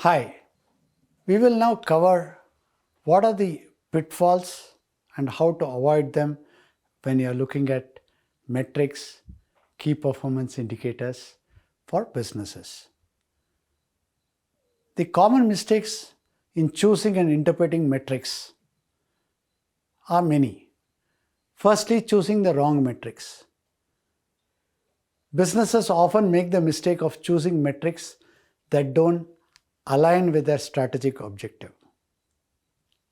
Hi, we will now cover what are the pitfalls and how to avoid them when you are looking at metrics, key performance indicators for businesses. The common mistakes in choosing and interpreting metrics are many. Firstly, choosing the wrong metrics. Businesses often make the mistake of choosing metrics that don't align with their strategic objective.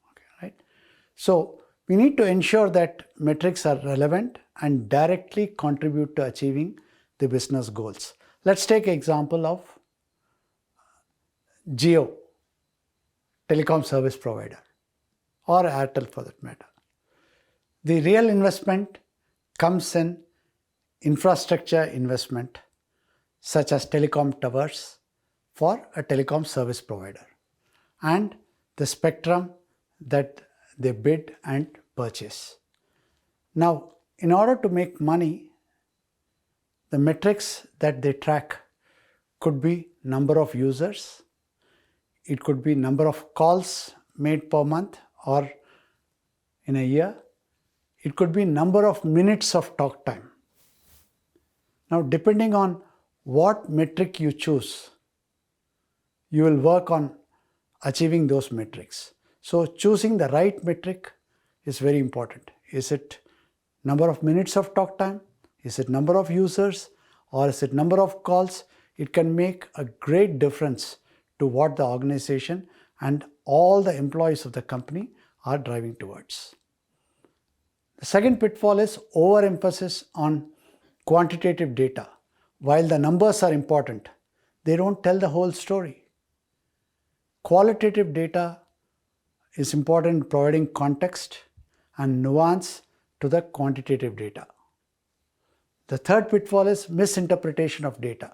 Okay, right? So we need to ensure that metrics are relevant and directly contribute to achieving the business goals. Let's take an example of Jio, telecom service provider, or Airtel for that matter. The real investment comes in infrastructure investment, such as telecom towers for a telecom service provider, and the spectrum that they bid and purchase. Now, in order to make money, the metrics that they track could be number of users, it could be number of calls made per month or in a year, it could be number of minutes of talk time. Now, depending on what metric you choose, you will work on achieving those metrics. So choosing the right metric is very important. Is it number of minutes of talk time? Is it number of users? Or is it number of calls? It can make a great difference to what the organization and all the employees of the company are driving towards. The second pitfall is overemphasis on quantitative data. While the numbers are important, they don't tell the whole story. Qualitative data is important in providing context and nuance to the quantitative data. The third pitfall is misinterpretation of data.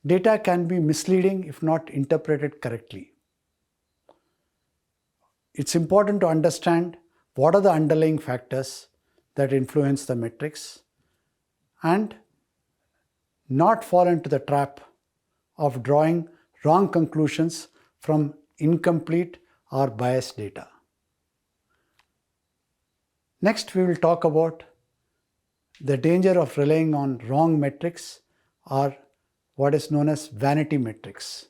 Data can be misleading if not interpreted correctly. It's important to understand what are the underlying factors that influence the metrics and not fall into the trap of drawing wrong conclusions from incomplete or biased data. Next, we will talk about the danger of relying on wrong metrics or what is known as vanity metrics.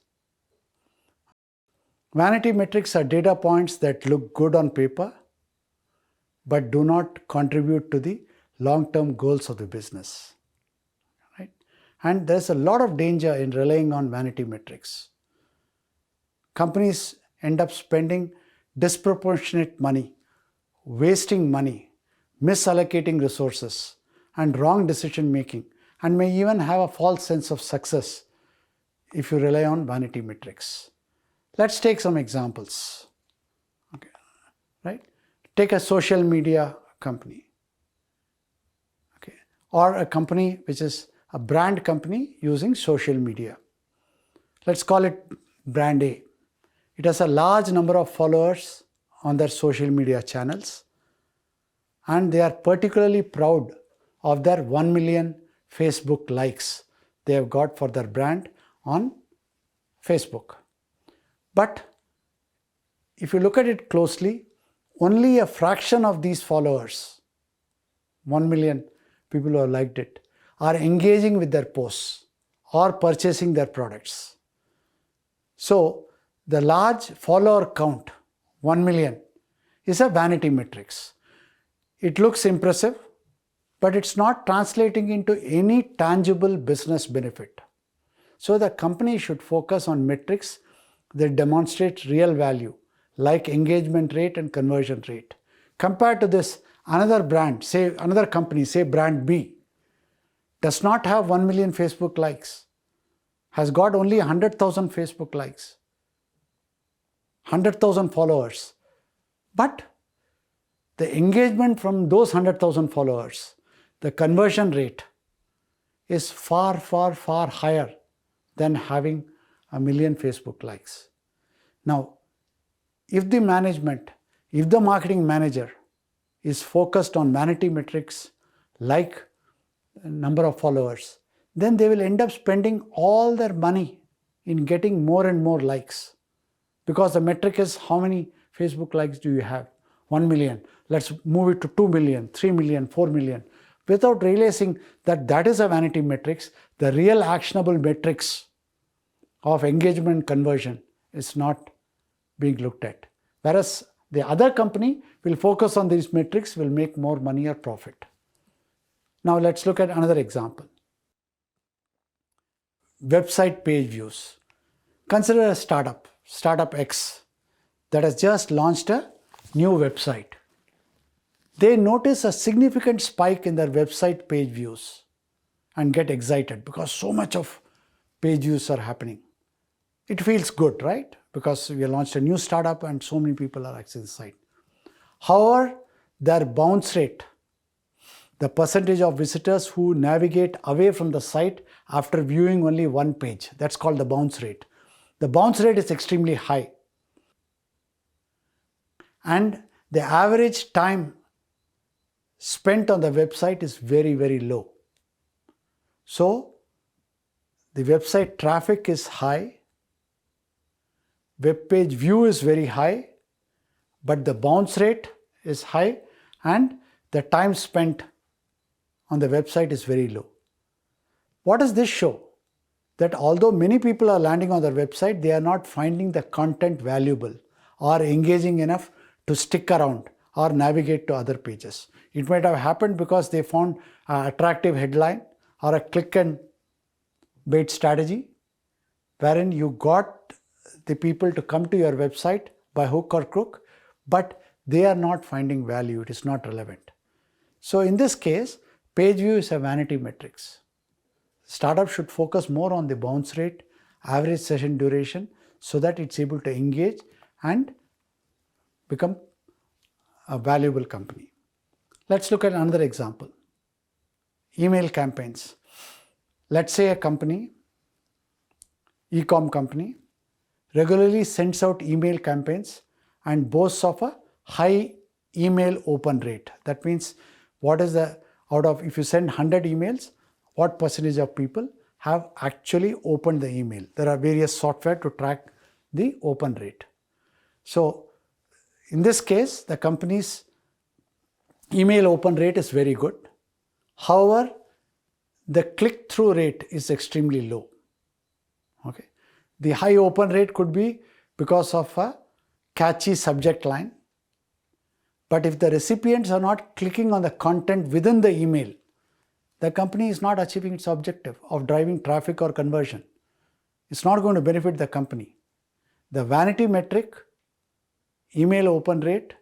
Vanity metrics are data points that look good on paper but do not contribute to the long-term goals of the business. Right? And there's a lot of danger in relying on vanity metrics. Companies end up spending disproportionate money, wasting money, misallocating resources, and wrong decision making, and may even have a false sense of success if you rely on vanity metrics. Let's take some examples. Okay, right? Take a social media company, okay, or a company which is a brand company using social media. Let's call it brand A. It has a large number of followers on their social media channels, and they are particularly proud of their 1 million Facebook likes they have got for their brand on Facebook. But if you look at it closely, only a fraction of these followers, 1 million people who have liked it, are engaging with their posts or purchasing their products. So the large follower count, 1 million, is a vanity metrics. It looks impressive, but it's not translating into any tangible business benefit. So the company should focus on metrics that demonstrate real value, like engagement rate and conversion rate. Compared to this, another brand, say another company, say brand B, does not have 1 million Facebook likes, has got only 100,000 Facebook likes, 100,000 followers. But the engagement from those 100,000 followers, the conversion rate is far higher than having 1 million Facebook likes. Now, if the management, if the marketing manager is focused on vanity metrics like number of followers, then they will end up spending all their money in getting more and more likes, because the metric is how many Facebook likes do you have? 1 million. Let's move it to 2 million, 3 million, 4 million. Without realizing that that is a vanity metrics, the real actionable metrics of engagement conversion is not being looked at. Whereas the other company will focus on these metrics, will make more money or profit. Now let's look at another example. Website page views. Consider a startup X, that has just launched a new website. They notice a significant spike in their website page views and get excited because so much of page views are happening. It feels good, right? Because we launched a new startup and so many people are accessing the site. However, their bounce rate, the percentage of visitors who navigate away from the site after viewing only one page, that's called the bounce rate. The bounce rate is extremely high. And the average time spent on the website is very, very low. So, the website traffic is high, web page view is very high, but the bounce rate is high and the time spent on the website is very low. What does this show? That although many people are landing on their website, they are not finding the content valuable or engaging enough to stick around or navigate to other pages. It might have happened because they found an attractive headline or a click and bait strategy wherein you got the people to come to your website by hook or crook, but they are not finding value, it is not relevant. So in this case, page view is a vanity metrics. Startup should focus more on the bounce rate, average session duration, so that it's able to engage and become a valuable company. Let's look at another example. Email campaigns. Let's say a company, e-com company, regularly sends out email campaigns and boasts of a high email open rate. That means what is the, out of, if you send 100 emails, what percentage of people have actually opened the email? There are various software to track the open rate. So in this case, the company's email open rate is very good. However, the click-through rate is extremely low. Okay. The high open rate could be because of a catchy subject line. But if the recipients are not clicking on the content within the email, the company is not achieving its objective of driving traffic or conversion. It's not going to benefit the company. The vanity metric, email open rate,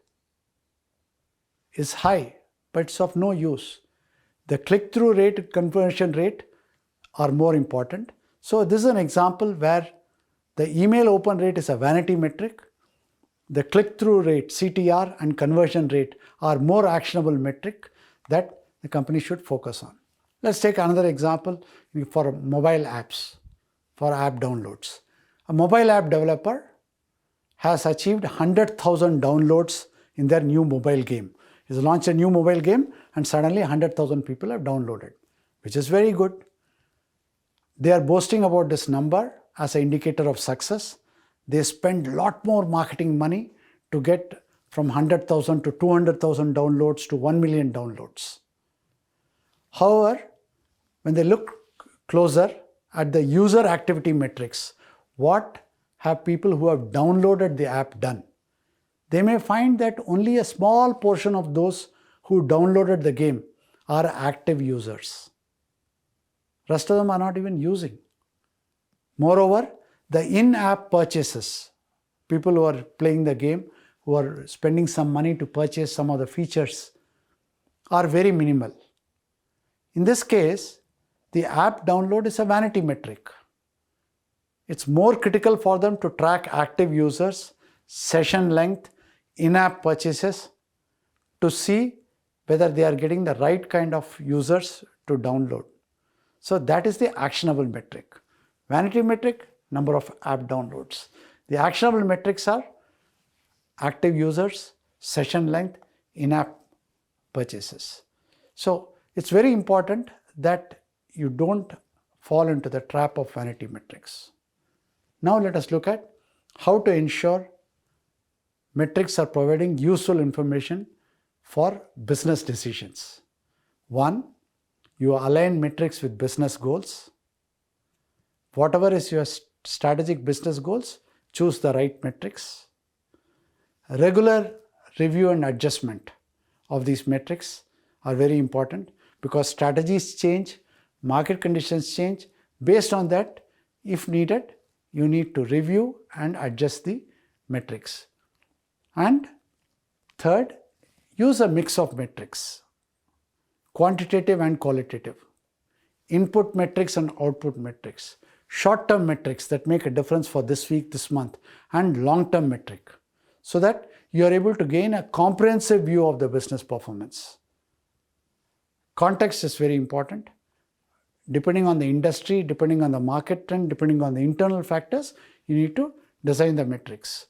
is high, but it's of no use. The click-through rate, conversion rate are more important. So this is an example where the email open rate is a vanity metric. The click-through rate, CTR, and conversion rate are more actionable metric that the company should focus on. Let's take another example for mobile apps, for app downloads. A mobile app developer has achieved 100,000 downloads in their new mobile game. He's launched a new mobile game and suddenly 100,000 people have downloaded, which is very good. They are boasting about this number as an indicator of success. They spend a lot more marketing money to get from 100,000 to 200,000 downloads to 1 million downloads. However, when they look closer at the user activity metrics, what have people who have downloaded the app done? They may find that only a small portion of those who downloaded the game are active users. Rest of them are not even using. Moreover, the in-app purchases, people who are playing the game, who are spending some money to purchase some of the features, are very minimal. In this case, the app download is a vanity metric. It's more critical for them to track active users, session length, in-app purchases to see whether they are getting the right kind of users to download. So that is the actionable metric. Vanity metric, number of app downloads. The actionable metrics are active users, session length, in-app purchases. So it's very important that you don't fall into the trap of vanity metrics. Now let us look at how to ensure metrics are providing useful information for business decisions. 1. You align metrics with business goals. Whatever is your strategic business goals, choose the right metrics. Regular review and adjustment of these metrics are very important because strategies change, market conditions change. Based on that, if needed, you need to review and adjust the metrics. And third, use a mix of metrics, quantitative and qualitative, input metrics and output metrics, short-term metrics that make a difference for this week, this month, and long-term metric, so that you are able to gain a comprehensive view of the business performance. Context is very important. Depending on the industry, depending on the market trend, depending on the internal factors, you need to design the metrics.